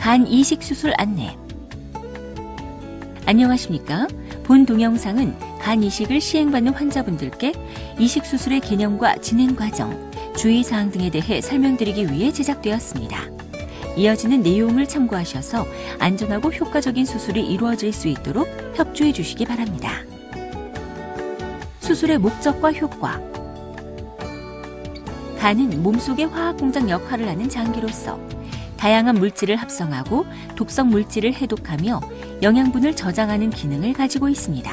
간 이식 수술 안내. 안녕하십니까? 본 동영상은 간 이식을 시행받는 환자분들께 이식 수술의 개념과 진행 과정, 주의사항 등에 대해 설명드리기 위해 제작되었습니다. 이어지는 내용을 참고하셔서 안전하고 효과적인 수술이 이루어질 수 있도록 협조해 주시기 바랍니다. 수술의 목적과 효과. 간은 몸속의 화학공장 역할을 하는 장기로서 다양한 물질을 합성하고 독성 물질을 해독하며 영양분을 저장하는 기능을 가지고 있습니다.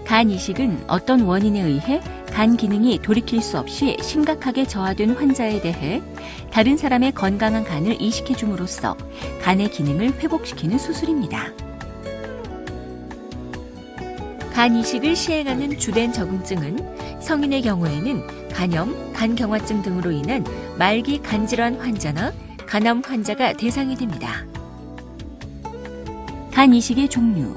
간 이식은 어떤 원인에 의해 간 기능이 돌이킬 수 없이 심각하게 저하된 환자에 대해 다른 사람의 건강한 간을 이식해 줌으로써 간의 기능을 회복시키는 수술입니다. 간 이식을 시행하는 주된 적응증은 성인의 경우에는 간염, 간경화증 등으로 인한 말기 간질환 환자나 간암 환자가 대상이 됩니다. 간 이식의 종류.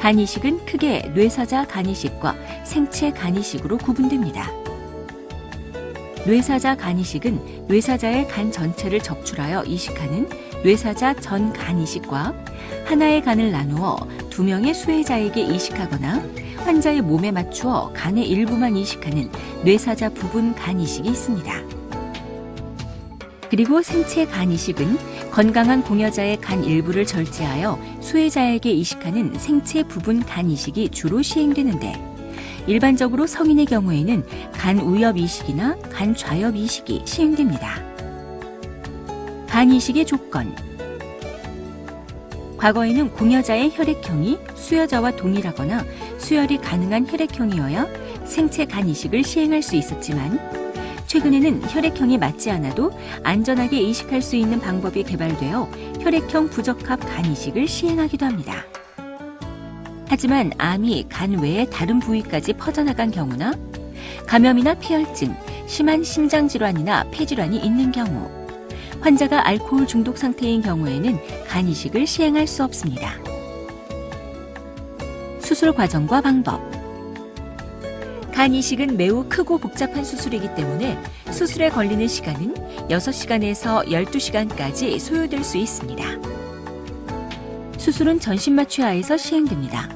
간 이식은 크게 뇌사자 간 이식과 생체 간 이식으로 구분됩니다. 뇌사자 간 이식은 뇌사자의 간 전체를 적출하여 이식하는 뇌사자 전 간 이식과 하나의 간을 나누어 2명의 수혜자에게 이식하거나 환자의 몸에 맞추어 간의 일부만 이식하는 뇌사자 부분 간 이식이 있습니다. 그리고 생체 간 이식은 건강한 공여자의 간 일부를 절제하여 수혜자에게 이식하는 생체 부분 간 이식이 주로 시행되는데, 일반적으로 성인의 경우에는 간 우엽 이식이나 간 좌엽 이식이 시행됩니다. 간 이식의 조건. 과거에는 공여자의 혈액형이 수여자와 동일하거나 수혈이 가능한 혈액형이어야 생체 간 이식을 시행할 수 있었지만, 최근에는 혈액형이 맞지 않아도 안전하게 이식할 수 있는 방법이 개발되어 혈액형 부적합 간 이식을 시행하기도 합니다. 하지만 암이 간 외의 다른 부위까지 퍼져나간 경우나 감염이나 폐혈증, 심한 심장질환이나 폐질환이 있는 경우, 환자가 알코올 중독 상태인 경우에는 간 이식을 시행할 수 없습니다. 수술 과정과 방법. 간 이식은 매우 크고 복잡한 수술이기 때문에 수술에 걸리는 시간은 6시간에서 12시간까지 소요될 수 있습니다. 수술은 전신마취 하에서 시행됩니다.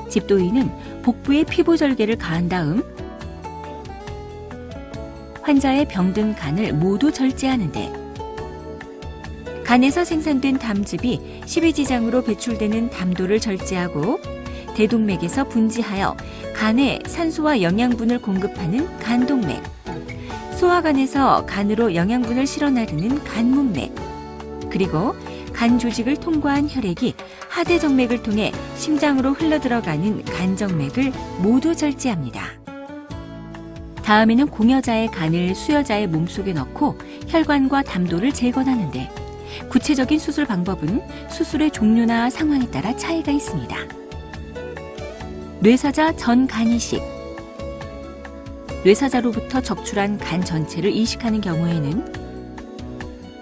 집도의는 복부에 피부 절개를 가한 다음 환자의 병든 간을 모두 절제하는데, 간에서 생산된 담즙이 십이지장으로 배출되는 담도를 절제하고 대동맥에서 분지하여 간에 산소와 영양분을 공급하는 간동맥, 소화관에서 간으로 영양분을 실어 나르는 간문맥, 그리고 간 조직을 통과한 혈액이 하대정맥을 통해 심장으로 흘러들어가는 간정맥을 모두 절제합니다. 다음에는 공여자의 간을 수여자의 몸속에 넣고 혈관과 담도를 제거하는데, 구체적인 수술 방법은 수술의 종류나 상황에 따라 차이가 있습니다. 뇌사자 전 간 이식. 뇌사자로부터 적출한 간 전체를 이식하는 경우에는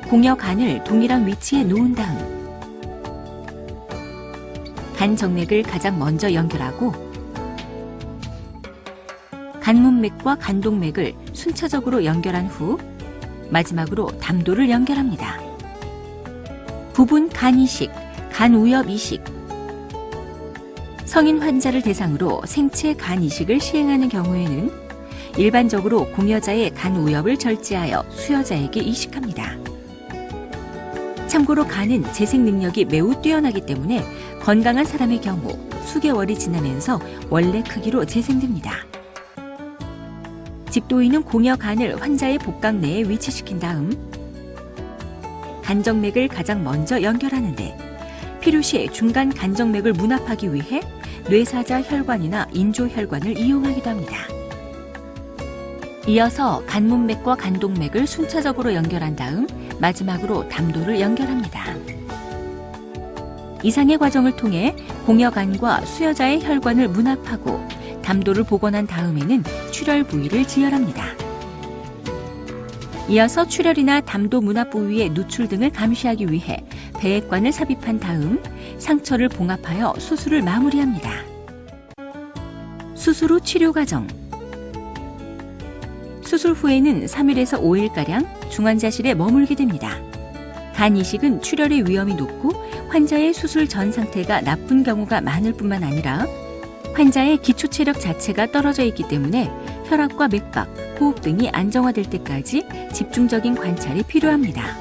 공여 간을 동일한 위치에 놓은 다음 간 정맥을 가장 먼저 연결하고 간문맥과 간동맥을 순차적으로 연결한 후 마지막으로 담도를 연결합니다. 부분 간 이식, 간 우엽 이식. 성인 환자를 대상으로 생체 간 이식을 시행하는 경우에는 일반적으로 공여자의 간 우엽을 절제하여 수여자에게 이식합니다. 참고로 간은 재생 능력이 매우 뛰어나기 때문에 건강한 사람의 경우 수개월이 지나면서 원래 크기로 재생됩니다. 집도의는 공여 간을 환자의 복강 내에 위치시킨 다음 간정맥을 가장 먼저 연결하는데, 필요시 중간 간정맥을 문합하기 위해 뇌사자 혈관이나 인조혈관을 이용하기도 합니다. 이어서 간문맥과 간동맥을 순차적으로 연결한 다음 마지막으로 담도를 연결합니다. 이상의 과정을 통해 공여간과 수여자의 혈관을 문합하고 담도를 복원한 다음에는 출혈 부위를 지혈합니다. 이어서 출혈이나 담도 문합 부위의 누출 등을 감시하기 위해 배액관을 삽입한 다음 상처를 봉합하여 수술을 마무리합니다. 수술 후 치료 과정. 수술 후에는 3일에서 5일가량 중환자실에 머물게 됩니다. 간 이식은 출혈의 위험이 높고 환자의 수술 전 상태가 나쁜 경우가 많을 뿐만 아니라 환자의 기초 체력 자체가 떨어져 있기 때문에 혈압과 맥박, 호흡 등이 안정화될 때까지 집중적인 관찰이 필요합니다.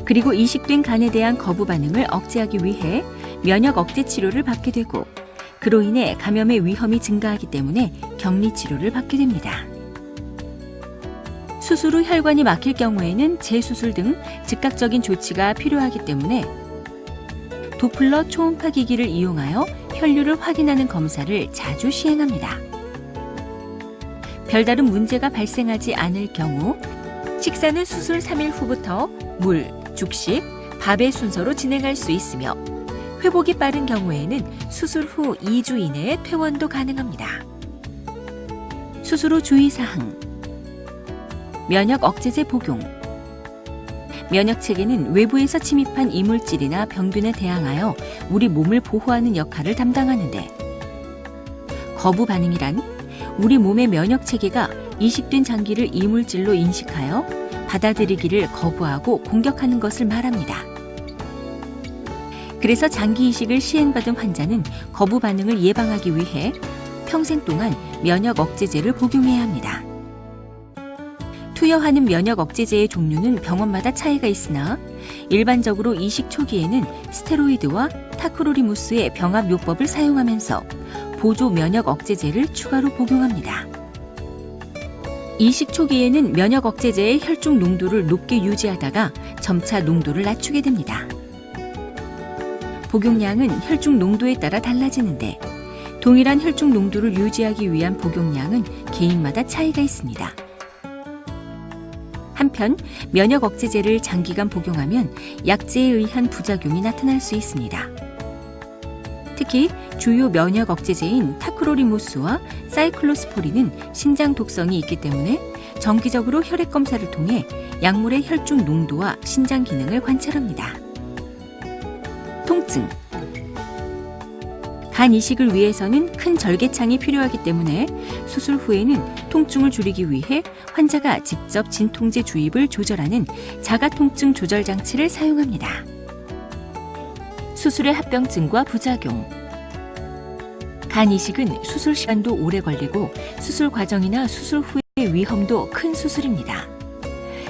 그리고 이식된 간에 대한 거부 반응을 억제하기 위해 면역 억제 치료를 받게 되고 그로 인해 감염의 위험이 증가하기 때문에 격리 치료를 받게 됩니다. 수술 후 혈관이 막힐 경우에는 재수술 등 즉각적인 조치가 필요하기 때문에 도플러 초음파 기기를 이용하여 혈류를 확인하는 검사를 자주 시행합니다. 별다른 문제가 발생하지 않을 경우 식사는 수술 3일 후부터 물, 죽식, 밥의 순서로 진행할 수 있으며 회복이 빠른 경우에는 수술 후 2주 이내에 퇴원도 가능합니다. 수술 후 주의사항. 면역 억제제 복용. 면역 체계는 외부에서 침입한 이물질이나 병균에 대항하여 우리 몸을 보호하는 역할을 담당하는데 거부 반응이란 우리 몸의 면역 체계가 이식된 장기를 이물질로 인식하여 받아들이기를 거부하고 공격하는 것을 말합니다. 그래서 장기 이식을 시행받은 환자는 거부 반응을 예방하기 위해 평생 동안 면역 억제제를 복용해야 합니다. 투여하는 면역 억제제의 종류는 병원마다 차이가 있으나 일반적으로 이식 초기에는 스테로이드와 타크로리무스의 병합 요법을 사용하면서 보조 면역 억제제를 추가로 복용합니다. 이식 초기에는 면역 억제제의 혈중 농도를 높게 유지하다가 점차 농도를 낮추게 됩니다. 복용량은 혈중 농도에 따라 달라지는데 동일한 혈중 농도를 유지하기 위한 복용량은 개인마다 차이가 있습니다. 한편 면역 억제제를 장기간 복용하면 약제에 의한 부작용이 나타날 수 있습니다. 특히 주요 면역 억제제인 타크로리무스와 사이클로스포린은 신장 독성이 있기 때문에 정기적으로 혈액 검사를 통해 약물의 혈중 농도와 신장 기능을 관찰합니다. 통증. 간 이식을 위해서는 큰 절개창이 필요하기 때문에 수술 후에는 통증을 줄이기 위해 환자가 직접 진통제 주입을 조절하는 자가통증 조절 장치를 사용합니다. 수술의 합병증과 부작용. 간 이식은 수술 시간도 오래 걸리고 수술 과정이나 수술 후의 위험도 큰 수술입니다.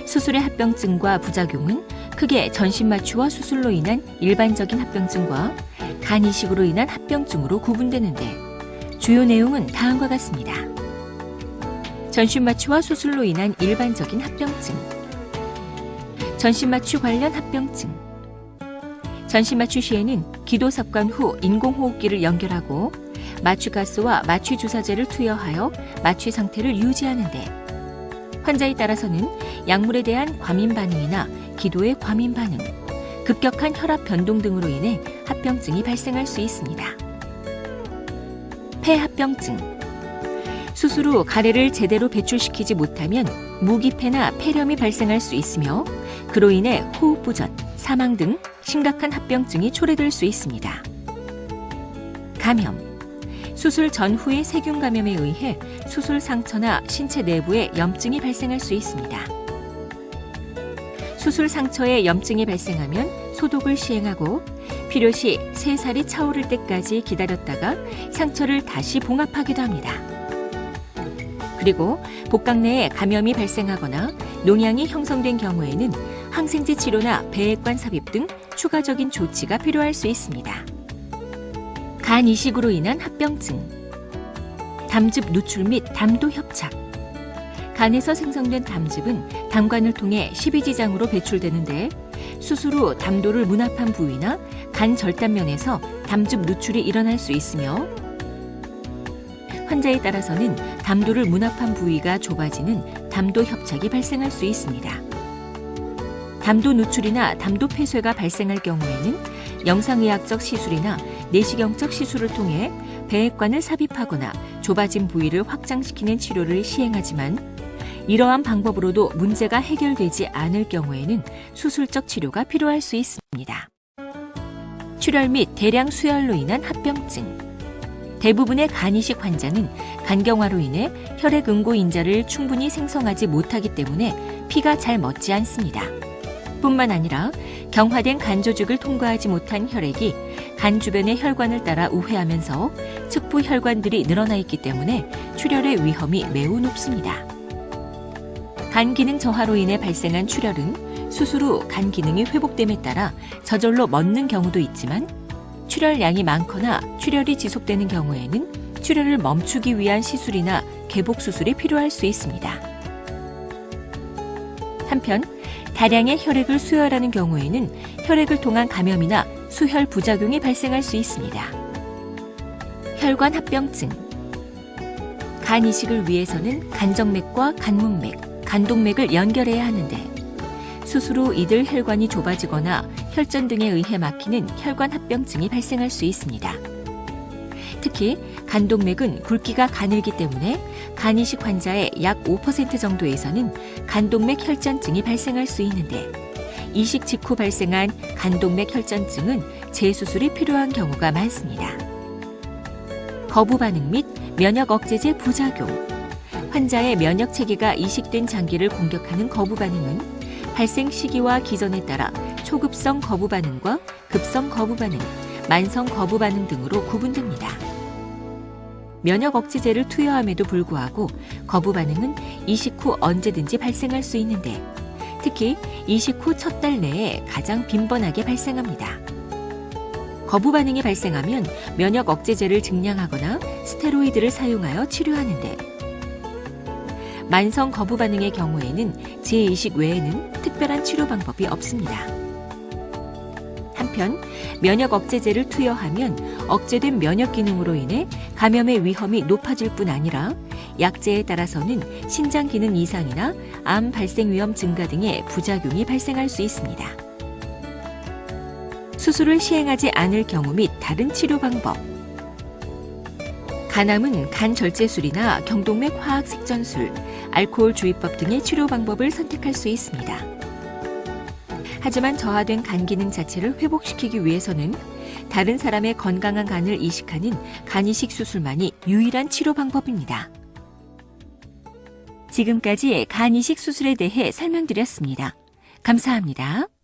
수술의 합병증과 부작용은 크게 전신마취와 수술로 인한 일반적인 합병증과 간 이식으로 인한 합병증으로 구분되는데 주요 내용은 다음과 같습니다. 전신마취와 수술로 인한 일반적인 합병증, 전신마취 관련 합병증. 전신마취 시에는 기도석관 후 인공호흡기를 연결하고 마취가스와 마취주사제를 투여하여 마취 상태를 유지하는데 환자에 따라서는 약물에 대한 과민 반응이나 기도의 과민 반응, 급격한 혈압 변동 등으로 인해 합병증이 발생할 수 있습니다. 폐합병증. 수술 후 가래를 제대로 배출시키지 못하면 무기폐나 폐렴이 발생할 수 있으며 그로 인해 호흡부전, 사망 등 심각한 합병증이 초래될 수 있습니다. 감염. 수술 전후의 세균 감염에 의해 수술 상처나 신체 내부에 염증이 발생할 수 있습니다. 수술 상처에 염증이 발생하면 소독을 시행하고 필요시 새살이 차오를 때까지 기다렸다가 상처를 다시 봉합하기도 합니다. 그리고 복강 내에 감염이 발생하거나 농양이 형성된 경우에는 항생제 치료나 배액관 삽입 등 추가적인 조치가 필요할 수 있습니다. 간 이식으로 인한 합병증. 담즙 누출 및 담도 협착. 간에서 생성된 담즙은 담관을 통해 십이지장으로 배출되는데 수술 후 담도를 문합한 부위나 간 절단면에서 담즙 누출이 일어날 수 있으며 환자에 따라서는 담도를 문합한 부위가 좁아지는 담도 협착이 발생할 수 있습니다. 담도 누출이나 담도 폐쇄가 발생할 경우에는 영상의학적 시술이나 내시경적 시술을 통해 배액관을 삽입하거나 좁아진 부위를 확장시키는 치료를 시행하지만 이러한 방법으로도 문제가 해결되지 않을 경우에는 수술적 치료가 필요할 수 있습니다. 출혈 및 대량 수혈로 인한 합병증. 대부분의 간이식 환자는 간경화로 인해 혈액 응고인자를 충분히 생성하지 못하기 때문에 피가 잘 멎지 않습니다. 뿐만 아니라 경화된 간 조직을 통과하지 못한 혈액이 간 주변의 혈관을 따라 우회하면서 측부 혈관들이 늘어나 있기 때문에 출혈의 위험이 매우 높습니다. 간 기능 저하로 인해 발생한 출혈은 수술 후 간 기능이 회복됨에 따라 저절로 멎는 경우도 있지만 출혈량이 많거나 출혈이 지속되는 경우에는 출혈을 멈추기 위한 시술이나 개복 수술이 필요할 수 있습니다. 한편 다량의 혈액을 수혈하는 경우에는 혈액을 통한 감염이나 수혈 부작용이 발생할 수 있습니다. 혈관 합병증. 간 이식을 위해서는 간정맥과 간문맥, 간동맥을 연결해야 하는데 수술 후 이들 혈관이 좁아지거나 혈전 등에 의해 막히는 혈관 합병증이 발생할 수 있습니다. 특히 간동맥은 굵기가 가늘기 때문에 간이식 환자의 약 5% 정도에서는 간동맥 혈전증이 발생할 수 있는데 이식 직후 발생한 간동맥 혈전증은 재수술이 필요한 경우가 많습니다. 거부 반응 및 면역 억제제 부작용. 환자의 면역 체계가 이식된 장기를 공격하는 거부 반응은 발생 시기와 기전에 따라 초급성 거부 반응과 급성 거부 반응, 만성 거부 반응 등으로 구분됩니다. 면역 억제제를 투여함에도 불구하고 거부 반응은 이식 후 언제든지 발생할 수 있는데 특히 이식 후 첫 달 내에 가장 빈번하게 발생합니다. 거부 반응이 발생하면 면역 억제제를 증량하거나 스테로이드를 사용하여 치료하는데 만성 거부 반응의 경우에는 재이식 외에는 특별한 치료 방법이 없습니다. 한편 면역 억제제를 투여하면 억제된 면역 기능으로 인해 감염의 위험이 높아질 뿐 아니라 약제에 따라서는 신장 기능 이상이나 암 발생 위험 증가 등의 부작용이 발생할 수 있습니다. 수술을 시행하지 않을 경우 및 다른 치료 방법. 간암은 간 절제술이나 경동맥 화학 색전술, 알코올 주의법 등의 치료 방법을 선택할 수 있습니다. 하지만 저하된 간 기능 자체를 회복시키기 위해서는 다른 사람의 건강한 간을 이식하는 간이식 수술만이 유일한 치료 방법입니다. 지금까지 간이식 수술에 대해 설명드렸습니다. 감사합니다.